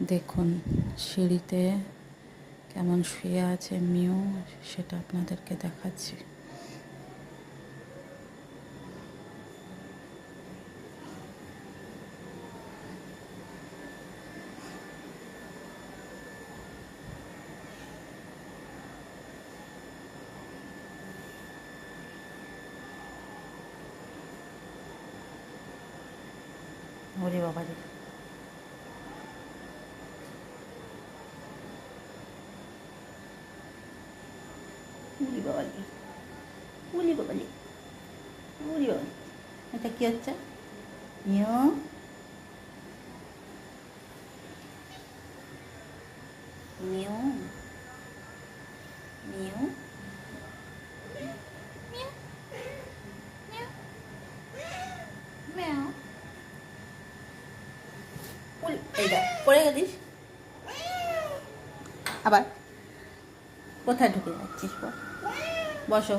দেখুন সিঁড়িতে কেমন শুয়ে আছে মিউ, সেটা আপনাদেরকে দেখাচ্ছি। ওরে বাবা রে, উলি বাবালি, উলি বাবালি, উলি বাবালি। এটা কি হচ্ছে? Mu mu mu mu. উলি, এইটা পড়ে গেছিস আবার। কোথায় ঢুকে যাচ্ছিস? বসো।